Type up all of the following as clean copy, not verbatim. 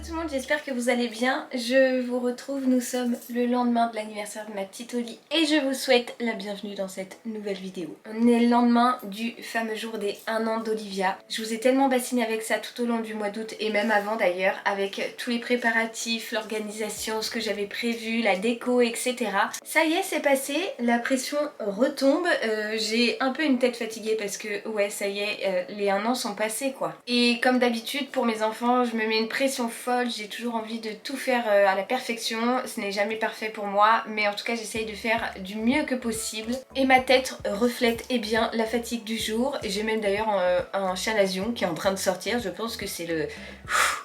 tout le monde, j'espère que vous allez bien. Je vous retrouve, nous sommes le lendemain de l'anniversaire de ma petite Oli et je vous souhaite la bienvenue dans cette nouvelle vidéo. On est le lendemain du fameux jour des 1 an d'Olivia. Je vous ai tellement bassiné avec ça tout au long du mois d'août et même avant d'ailleurs, avec tous les préparatifs, l'organisation, ce que j'avais prévu, la déco, etc. Ça y est, c'est passé, la pression retombe. J'ai un peu une tête fatiguée parce que ouais, ça y est, les 1 an sont passés quoi. Et comme d'habitude pour mes enfants, je me mets une pression folle, j'ai toujours envie de tout faire à la perfection. Ce n'est jamais parfait pour moi, mais en tout cas j'essaye de faire du mieux que possible. Et ma tête reflète bien la fatigue du jour. J'ai même d'ailleurs un chalazion qui est en train de sortir, je pense que c'est le...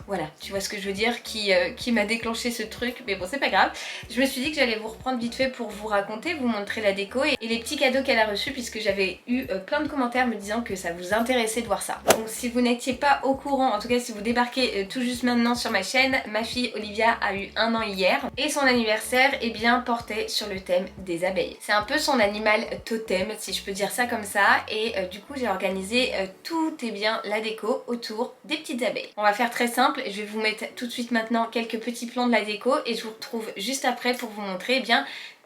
Voilà, tu vois ce que je veux dire, qui m'a déclenché ce truc, mais bon c'est pas grave. Je me suis dit que j'allais vous reprendre vite fait pour vous raconter, vous montrer la déco et les petits cadeaux qu'elle a reçus, puisque j'avais eu plein de commentaires me disant que ça vous intéressait de voir ça. Donc si vous n'étiez pas au courant, en tout cas si vous débarquez tout juste maintenant sur ma chaîne, ma fille Olivia a eu 1 an hier et son anniversaire portait sur le thème des abeilles. C'est un peu son animal totem, si je peux dire ça comme ça, et du coup j'ai organisé tout la déco autour des petites abeilles. On va faire très simple, je vais vous mettre tout de suite maintenant quelques petits plans de la déco et je vous retrouve juste après pour vous montrer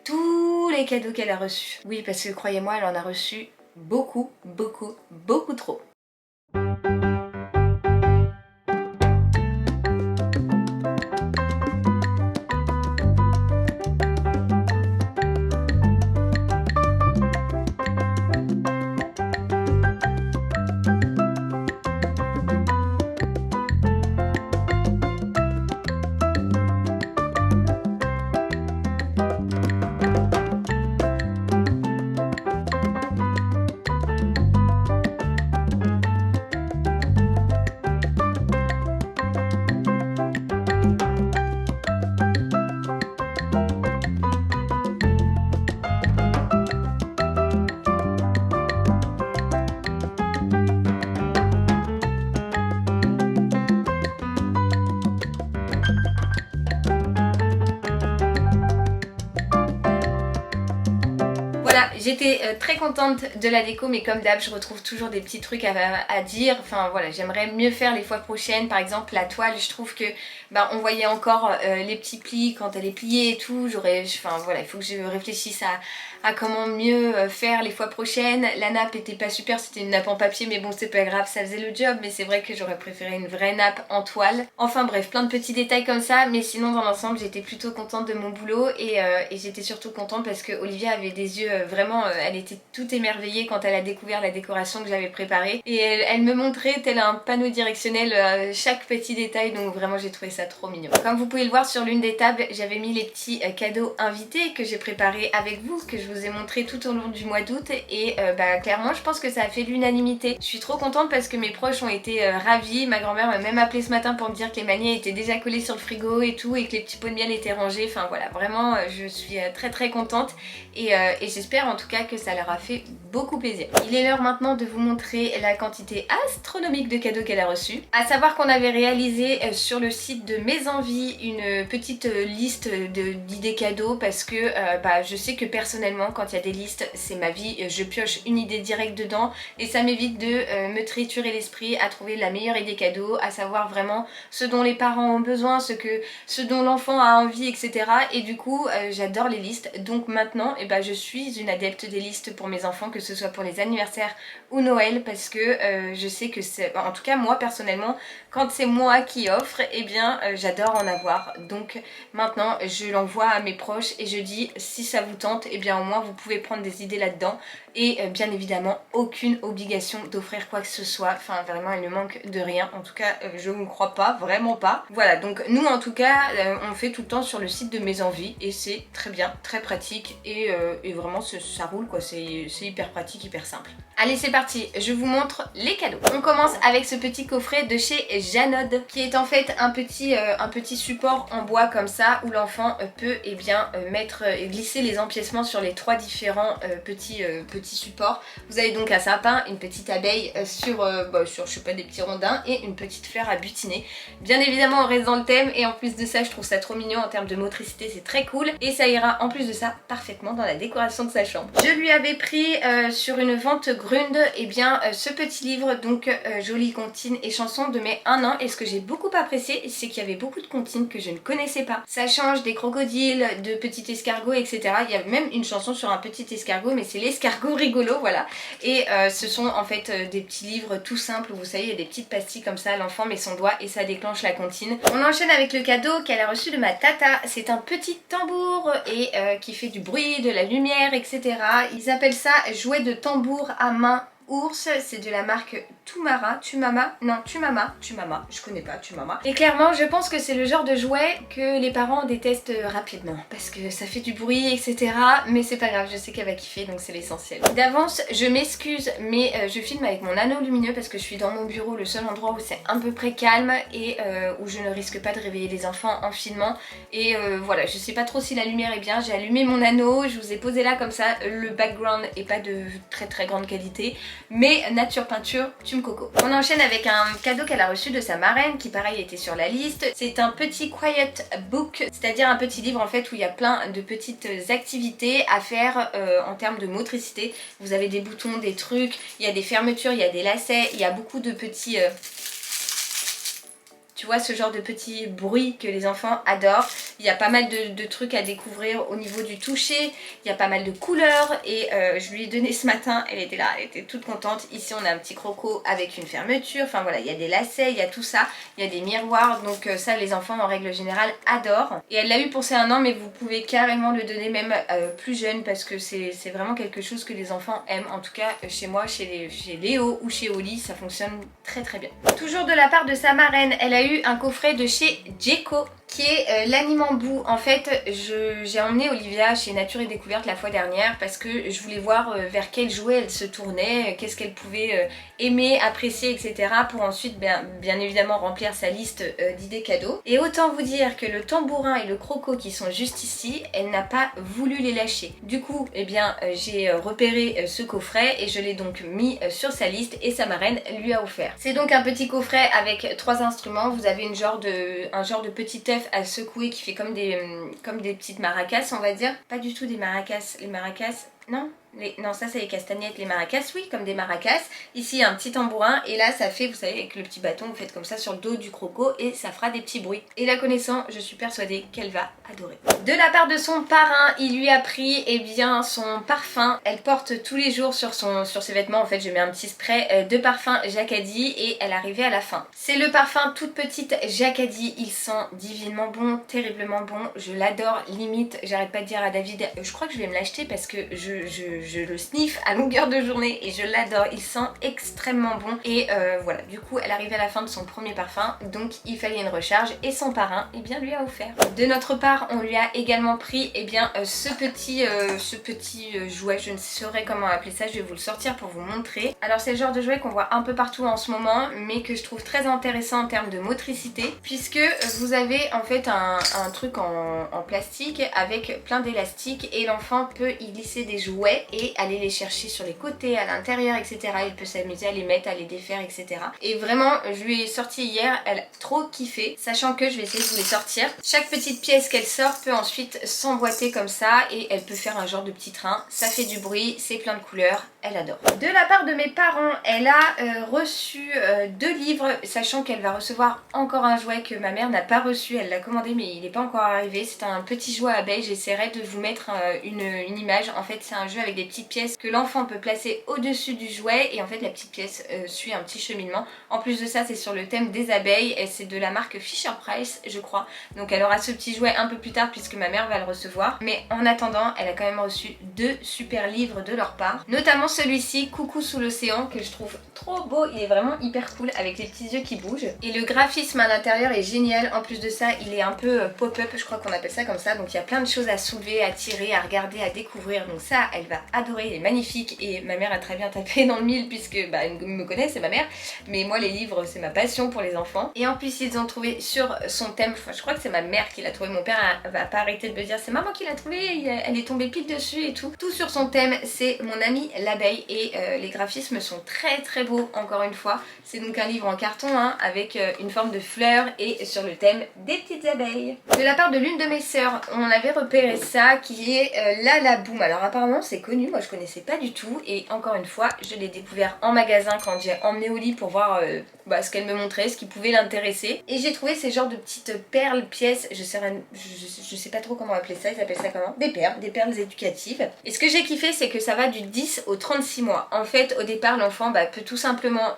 tous les cadeaux qu'elle a reçus. Oui, parce que croyez-moi, elle en a reçu beaucoup trop. Voilà, j'étais très contente de la déco, mais comme d'hab je retrouve toujours des petits trucs à dire. Enfin voilà, j'aimerais mieux faire les fois prochaines. Par exemple la toile, je trouve que on voyait encore les petits plis quand elle est pliée et tout. Enfin voilà, il faut que je réfléchisse à comment mieux faire les fois prochaines. La nappe était pas super, c'était une nappe en papier, mais bon c'est pas grave, ça faisait le job. Mais c'est vrai que j'aurais préféré une vraie nappe en toile. Enfin bref, plein de petits détails comme ça, mais sinon dans l'ensemble j'étais plutôt contente de mon boulot et j'étais surtout contente parce que Olivia avait des yeux vraiment, elle était toute émerveillée quand elle a découvert la décoration que j'avais préparée et elle me montrait tel un panneau directionnel chaque petit détail, donc vraiment j'ai trouvé ça trop mignon. Comme vous pouvez le voir sur l'une des tables, j'avais mis les petits cadeaux invités que j'ai préparés avec vous, que je vous ai montré tout au long du mois d'août et clairement je pense que ça a fait l'unanimité. Je suis trop contente parce que mes proches ont été ravis. Ma grand-mère m'a même appelé ce matin pour me dire que les manières étaient déjà collés sur le frigo et tout, et que les petits pots de miel étaient rangés. Enfin voilà, vraiment je suis très contente et j'espère en tout cas que ça leur a fait beaucoup plaisir. Il est l'heure maintenant de vous montrer la quantité astronomique de cadeaux qu'elle a reçus. À savoir qu'on avait réalisé sur le site de Mes Envies une petite liste d'idées cadeaux parce que je sais que personnellement quand il y a des listes c'est ma vie, je pioche une idée directe dedans et ça m'évite de me triturer l'esprit à trouver la meilleure idée cadeau, à savoir vraiment ce dont les parents ont besoin, ce dont l'enfant a envie, etc. Et du coup j'adore les listes, donc maintenant je suis une adepte des listes pour mes enfants, que ce soit pour les anniversaires ou Noël, parce que je sais que c'est, en tout cas moi personnellement, quand c'est moi qui offre, j'adore en avoir. Donc maintenant je l'envoie à mes proches et je dis si ça vous tente, au moins vous pouvez prendre des idées là-dedans. Et bien évidemment aucune obligation d'offrir quoi que ce soit, enfin vraiment il ne manque de rien, en tout cas je ne crois pas, vraiment pas. Voilà, donc nous en tout cas on fait tout le temps sur le site de Mes Envies et c'est très bien, très pratique et vraiment ça roule quoi, c'est hyper pratique, hyper simple. Allez c'est parti, je vous montre les cadeaux. On commence avec ce petit coffret de chez Janod qui est en fait un petit support en bois comme ça où l'enfant peut glisser les empiècements sur les 3 différents petits petit support. Vous avez donc un sapin, une petite abeille sur je sais pas, des petits rondins et une petite fleur à butiner. Bien évidemment on reste dans le thème et en plus de ça je trouve ça trop mignon en termes de motricité, c'est très cool et ça ira en plus de ça parfaitement dans la décoration de sa chambre. Je lui avais pris sur une vente Grund ce petit livre, donc Jolies comptines et chansons de mes 1 an, et ce que j'ai beaucoup apprécié c'est qu'il y avait beaucoup de comptines que je ne connaissais pas. Ça change des crocodiles, de petits escargots, etc. Il y a même une chanson sur un petit escargot, mais c'est l'escargot rigolo, voilà. Et ce sont en fait des petits livres tout simples où vous savez il y a des petites pastilles comme ça, l'enfant met son doigt et ça déclenche la comptine. On enchaîne avec le cadeau qu'elle a reçu de ma tata. C'est un petit tambour et qui fait du bruit, de la lumière, etc. Ils appellent ça jouet de tambour à main ours, c'est de la marque Tumara, Tumama, je connais pas Tumama. Et clairement je pense que c'est le genre de jouet que les parents détestent rapidement parce que ça fait du bruit, etc. Mais c'est pas grave, je sais qu'elle va kiffer, donc c'est l'essentiel. D'avance je m'excuse mais je filme avec mon anneau lumineux parce que je suis dans mon bureau, le seul endroit où c'est à peu près calme et où je ne risque pas de réveiller les enfants en filmant. Et voilà, je sais pas trop si la lumière est bien, j'ai allumé mon anneau, je vous ai posé là comme ça, le background est pas de très grande qualité. Mais nature peinture, tu me coco. On enchaîne avec un cadeau qu'elle a reçu de sa marraine qui pareil était sur la liste. C'est un petit quiet book, c'est-à-dire un petit livre en fait où il y a plein de petites activités à faire en termes de motricité. Vous avez des boutons, des trucs, il y a des fermetures, il y a des lacets, il y a beaucoup de petits... Tu vois, ce genre de petits bruits que les enfants adorent. Il y a pas mal de trucs à découvrir au niveau du toucher. Il y a pas mal de couleurs. Et je lui ai donné ce matin. Elle était là, elle était toute contente. Ici, on a un petit croco avec une fermeture. Enfin voilà, il y a des lacets, il y a tout ça. Il y a des miroirs. Donc ça, les enfants, en règle générale, adorent. Et elle l'a eu pour ses 1 an, mais vous pouvez carrément le donner même plus jeune parce que c'est vraiment quelque chose que les enfants aiment. En tout cas, chez moi, chez Léo ou chez Oli, ça fonctionne très bien. Toujours de la part de sa marraine, elle a eu un coffret de chez Jeko qui est l'anime en bout. En fait, j'ai emmené Olivia chez Nature et Découverte la fois dernière parce que je voulais voir vers quel jouet elle se tournait, qu'est-ce qu'elle pouvait aimer, apprécier, etc. pour ensuite bien évidemment remplir sa liste d'idées cadeaux. Et autant vous dire que le tambourin et le croco qui sont juste ici, elle n'a pas voulu les lâcher. Du coup, j'ai repéré ce coffret et je l'ai donc mis sur sa liste et sa marraine lui a offert. C'est donc un petit coffret avec 3 instruments. Vous avez un genre de petit œuf à secouer qui fait comme des petites maracas, on va dire. Pas du tout des maracas. Les maracas, non, non, ça c'est les castagnettes. Les maracas, oui, comme des maracas. Ici, il y a un petit tambourin et là, ça fait, vous savez, avec le petit bâton, vous faites comme ça sur le dos du croco et ça fera des petits bruits. Et la connaissant, je suis persuadée qu'elle va adorer. De la part de son parrain, il lui a pris son parfum. Elle porte tous les jours sur ses vêtements. En fait, je mets un petit spray de parfum Jacadi et elle arrivait à la fin. C'est le parfum toute petite Jacadi. Il sent divinement bon, terriblement bon. Je l'adore, limite, j'arrête pas de dire à David, je crois que je vais me l'acheter parce que je le sniffe à longueur de journée et je l'adore, il sent extrêmement bon et voilà, du coup elle arrivait à la fin de son premier parfum donc il fallait une recharge et son parrain lui a offert. De notre part on lui a également pris ce petit jouet, je ne saurais comment appeler ça, je vais vous le sortir pour vous montrer. Alors c'est le genre de jouet qu'on voit un peu partout en ce moment mais que je trouve très intéressant en termes de motricité puisque vous avez en fait un truc en plastique avec plein d'élastiques et l'enfant peut y glisser des jouets et aller les chercher sur les côtés, à l'intérieur, etc. Il peut s'amuser à les mettre, à les défaire, etc. Et vraiment, je lui ai sorti hier, elle a trop kiffé, sachant que je vais essayer de vous les sortir. Chaque petite pièce qu'elle sort peut ensuite s'emboîter comme ça et elle peut faire un genre de petit train. Ça fait du bruit, c'est plein de couleurs, elle adore. De la part de mes parents, elle a reçu 2 livres, sachant qu'elle va recevoir encore un jouet que ma mère n'a pas reçu. Elle l'a commandé mais il n'est pas encore arrivé. C'est un petit jouet abeille, j'essaierai de vous mettre une image. En fait, c'est un jeu avec des petites pièces que l'enfant peut placer au-dessus du jouet et en fait la petite pièce suit un petit cheminement. En plus de ça, c'est sur le thème des abeilles et c'est de la marque Fisher Price, je crois. Donc elle aura ce petit jouet un peu plus tard puisque ma mère va le recevoir. Mais en attendant, elle a quand même reçu 2 super livres de leur part. Notamment celui-ci, Coucou sous l'océan, que je trouve trop beau. Il est vraiment hyper cool avec les petits yeux qui bougent. Et le graphisme à l'intérieur est génial. En plus de ça, il est un peu pop-up, je crois qu'on appelle ça comme ça. Donc il y a plein de choses à soulever, à tirer, à regarder, à découvrir. Donc ça, Matata, elle va adorer, elle est magnifique et ma mère a très bien tapé dans le mille puisque bah, elle me connaît, c'est ma mère, mais moi les livres c'est ma passion pour les enfants. Et en plus ils ont trouvé sur son thème, enfin, je crois que c'est ma mère qui l'a trouvé, mon père va pas arrêter de me dire c'est maman qui l'a trouvé, elle est tombée pile dessus et tout. Tout sur son thème, c'est Mon ami l'abeille et les graphismes sont très très beaux encore une fois. C'est donc un livre en carton hein, avec une forme de fleur et sur le thème des petites abeilles. De la part de l'une de mes sœurs, on avait repéré ça qui est La La Boum. Alors apparemment c'est connu, moi je connaissais pas du tout et encore une fois je l'ai découvert en magasin quand j'ai emmené Oli pour voir ce qu'elle me montrait, ce qui pouvait l'intéresser. Et j'ai trouvé ces genres de petites perles, pièces, je sais pas trop comment appeler ça, ils appellent ça comment? Des perles éducatives. Et ce que j'ai kiffé c'est que ça va du 10 au 36 mois. En fait au départ l'enfant peut tout simplement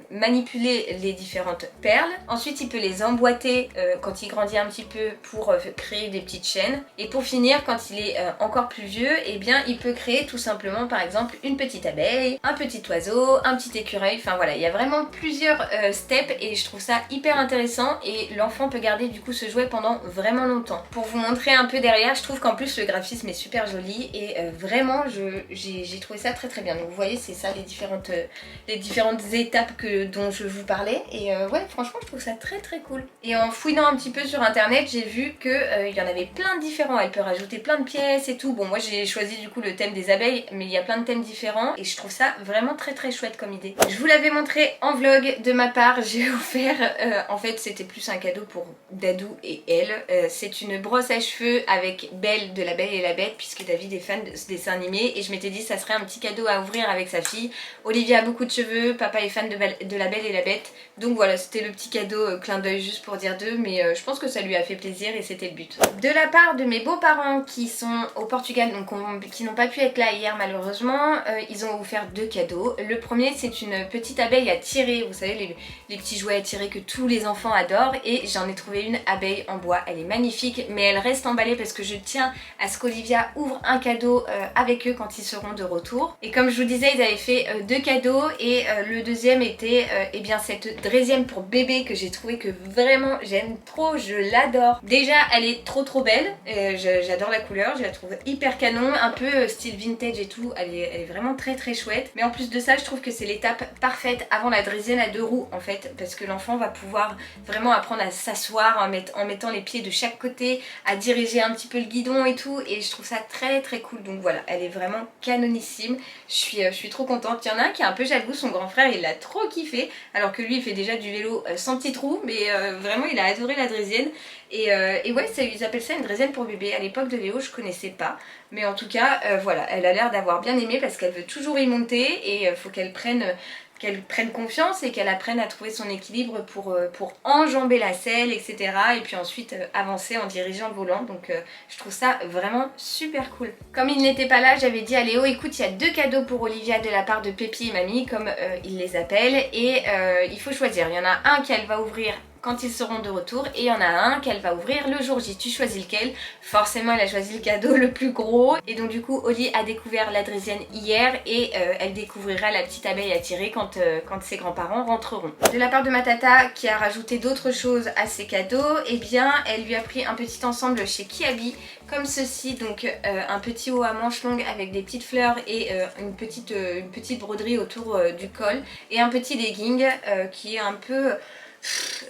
manipuler les différentes perles. Ensuite il peut les emboîter quand il grandit un petit peu pour créer des petites chaînes. Et pour finir quand il est encore plus vieux, et bien il peut créer tout simplement par exemple une petite abeille, un petit oiseau, un petit écureuil, enfin voilà, il y a vraiment plusieurs steps et je trouve ça hyper intéressant et l'enfant peut garder du coup ce jouet pendant vraiment longtemps. Pour vous montrer un peu derrière, je trouve qu'en plus le graphisme est super joli et vraiment j'ai trouvé ça très très bien. Donc vous voyez c'est ça les différentes étapes dont je vous parlais et ouais franchement je trouve ça très très cool. Et en fouinant un petit peu sur internet j'ai vu que il y en avait plein de différents, elle peut rajouter plein de pièces et tout. Bon moi j'ai choisi du coup le thème des abeilles mais il y a plein de thèmes différents et je trouve ça vraiment très très chouette comme idée. Je vous l'avais montré en vlog de ma part, j'ai offert, en fait c'était plus un cadeau pour Dadou et elle. C'est une brosse à cheveux avec Belle de La Belle et la Bête puisque David est fan de ce dessin animé et je m'étais dit ça serait un petit cadeau à ouvrir avec sa fille. Olivia a beaucoup de cheveux, papa est fan de La Belle et la Bête, donc voilà c'était le petit cadeau clin d'œil juste pour dire d'eux mais je pense que ça lui a fait plaisir et c'était le but. De la part de mes beaux-parents qui sont au Portugal, donc qui n'ont pas pu être là hier malheureusement, ils ont offert deux cadeaux. Le premier c'est une petite abeille à tirer, vous savez les petits jouets à tirer que tous les enfants adorent et j'en ai trouvé une abeille en bois, elle est magnifique mais elle reste emballée parce que je tiens à ce qu'Olivia ouvre un cadeau avec eux quand ils seront de retour. Et comme je vous disais ils avaient fait deux cadeaux et le deuxième était eh bien cette draisienne pour bébé que j'ai trouvé que vraiment j'aime trop, je l'adore. Déjà elle est trop belle, j'adore la couleur, je la trouve hyper canon, un peu style vintage et tout, elle est vraiment très chouette. Mais en plus de ça je trouve que c'est l'étape parfaite avant la draisienne à deux roues en fait, parce que l'enfant va pouvoir vraiment apprendre à s'asseoir en mettant les pieds de chaque côté, à diriger un petit peu le guidon et tout, et je trouve ça très cool. Donc voilà, elle est vraiment canonissime, je suis trop contente. Il y en a un qui est un peu jaloux, son grand frère il l'a trop kiffé alors que lui il fait déjà du vélo sans petit trou, mais vraiment il a adoré la draisienne. Et ouais, ils appellent ça une draisienne pour bébé. À l'époque de Léo, je connaissais pas. Mais en tout cas, voilà, elle a l'air d'avoir bien aimé parce qu'elle veut toujours y monter et faut qu'elle prenne confiance et qu'elle apprenne à trouver son équilibre pour enjamber la selle, etc. Et puis ensuite avancer en dirigeant le volant. Donc je trouve ça vraiment super cool. Comme il n'était pas là, j'avais dit à Léo, écoute, il y a deux cadeaux pour Olivia de la part de Pépi et Mamie, comme ils les appellent. Et il faut choisir. Il y en a un qu'elle va ouvrir quand ils seront de retour et il y en a un qu'elle va ouvrir le jour J. Tu choisis lequel? Forcément elle a choisi le cadeau le plus gros et donc du coup Oli a découvert la draisienne hier et elle découvrira la petite abeille à tirer quand ses grands-parents rentreront. De la part de ma tata qui a rajouté d'autres choses à ses cadeaux, eh bien elle lui a pris un petit ensemble chez Kiabi comme ceci, donc un petit haut à manches longues avec des petites fleurs et une petite broderie autour du col et un petit legging qui est un peu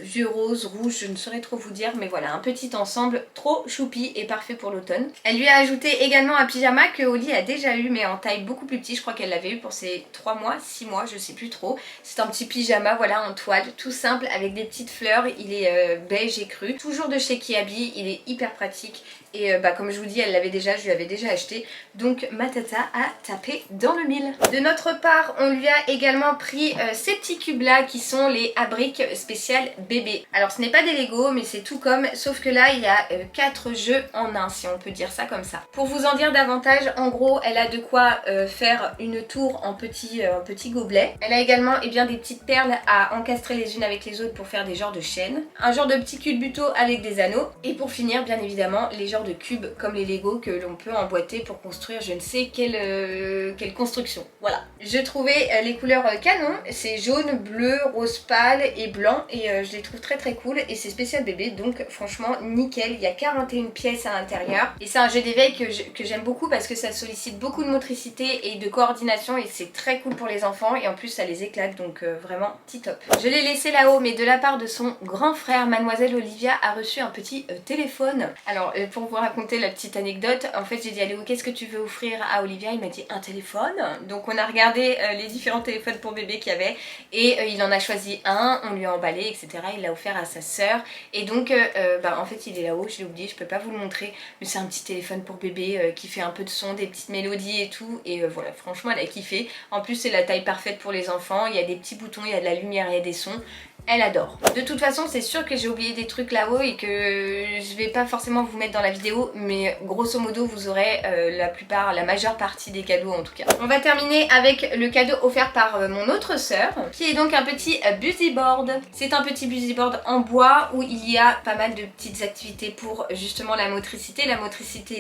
vieux rose, rouge, je ne saurais trop vous dire, mais voilà, un petit ensemble trop choupi et parfait pour l'automne. Elle lui a ajouté également un pyjama que Oli a déjà eu, mais en taille beaucoup plus petite. Je crois qu'elle l'avait eu pour ses 3 mois, 6 mois, je sais plus trop. C'est un petit pyjama, voilà, en toile, tout simple, avec des petites fleurs. Il est beige et cru, toujours de chez Kiabi, il est hyper pratique. Et comme je vous dis, elle l'avait déjà, je lui avais déjà acheté. Donc ma tata a tapé dans le mille. De notre part, on lui a également pris ces petits cubes là qui sont les abriques spéciales bébé. Alors ce n'est pas des Lego, mais c'est tout comme, sauf que là il y a 4 jeux en un, si on peut dire ça comme ça. Pour vous en dire davantage, en gros elle a de quoi faire une tour en petit gobelet. Elle a également bien, des petites perles à encastrer les unes avec les autres pour faire des genres de chaînes. Un genre de petit culbuto avec des anneaux. Et pour finir, bien évidemment, les genres de cubes comme les Lego que l'on peut emboîter pour construire je ne sais quelle construction. Voilà. Je trouvais les couleurs canon, c'est jaune, bleu, rose pâle et blanc et je les trouve très très cool et c'est spécial bébé donc franchement nickel. Il y a 41 pièces à l'intérieur et c'est un jeu d'éveil que j'aime beaucoup parce que ça sollicite beaucoup de motricité et de coordination et c'est très cool pour les enfants et en plus ça les éclate donc vraiment tip-top. Je l'ai laissé là-haut mais de la part de son grand frère, mademoiselle Olivia a reçu un petit téléphone. Alors pour vous raconter la petite anecdote, en fait j'ai dit à Léo qu'est-ce que tu veux offrir à Olivia, il m'a dit un téléphone. Donc on a regardé les différents téléphones pour bébé qu'il y avait et il en a choisi un, on lui a emballé etc. Il l'a offert à sa sœur et donc en fait il est là-haut, je l'ai oublié, je peux pas vous le montrer mais c'est un petit téléphone pour bébé qui fait un peu de son, des petites mélodies et tout et voilà franchement elle a kiffé. En plus c'est la taille parfaite pour les enfants, il y a des petits boutons, il y a de la lumière, il y a des sons. Elle adore. De toute façon c'est sûr que j'ai oublié des trucs là-haut et que je vais pas forcément vous mettre dans la vidéo mais grosso modo vous aurez la majeure partie des cadeaux en tout cas. On va terminer avec le cadeau offert par mon autre sœur qui est donc un petit busy board. C'est un petit busy board en bois où il y a pas mal de petites activités pour justement la motricité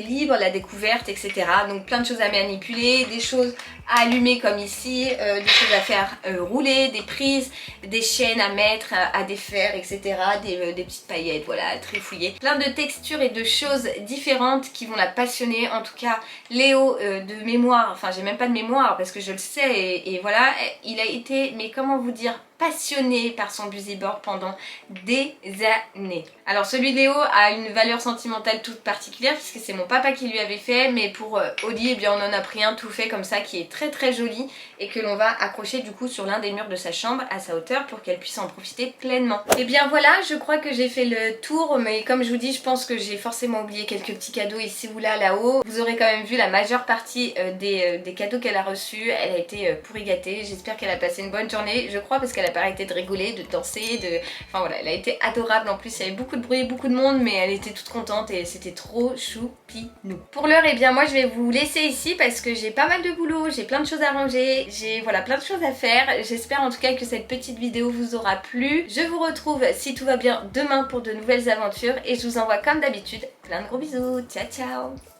libre, la découverte etc. Donc plein de choses à manipuler, des choses à allumer comme ici, des choses à faire rouler, des prises, des chaînes à mettre, à défaire etc. Des petites paillettes, voilà, très fouillées. Plein de textures et de choses différentes qui vont la passionner. En tout cas Léo de mémoire, enfin j'ai même pas de mémoire parce que je le sais et voilà, il a été, mais comment vous dire, passionné par son busy board pendant des années. Alors celui de Léo a une valeur sentimentale toute particulière puisque c'est mon papa qui lui avait fait, mais pour Oli eh bien on en a pris un tout fait comme ça qui est très très joli et que l'on va accrocher du coup sur l'un des murs de sa chambre à sa hauteur pour qu'elle puisse en profiter pleinement. Et bien voilà, je crois que j'ai fait le tour, mais comme je vous dis je pense que j'ai forcément oublié quelques petits cadeaux ici ou là, là-haut. Vous aurez quand même vu la majeure partie des cadeaux qu'elle a reçus. Elle a été pourri gâtée, j'espère qu'elle a passé une bonne journée, je crois parce qu'elle a pas arrêté de rigoler, de danser, enfin voilà, elle a été adorable. En plus il y avait beaucoup de bruit, beaucoup de monde, mais elle était toute contente et c'était trop choupinou. Pour l'heure, et bien moi je vais vous laisser ici parce que j'ai pas mal de boulot, j'ai plein de choses à ranger, j'ai voilà plein de choses à faire. J'espère en tout cas que cette petite vidéo vous aura plu. Je vous retrouve si tout va bien demain pour de nouvelles aventures et je vous envoie comme d'habitude plein de gros bisous. Ciao ciao.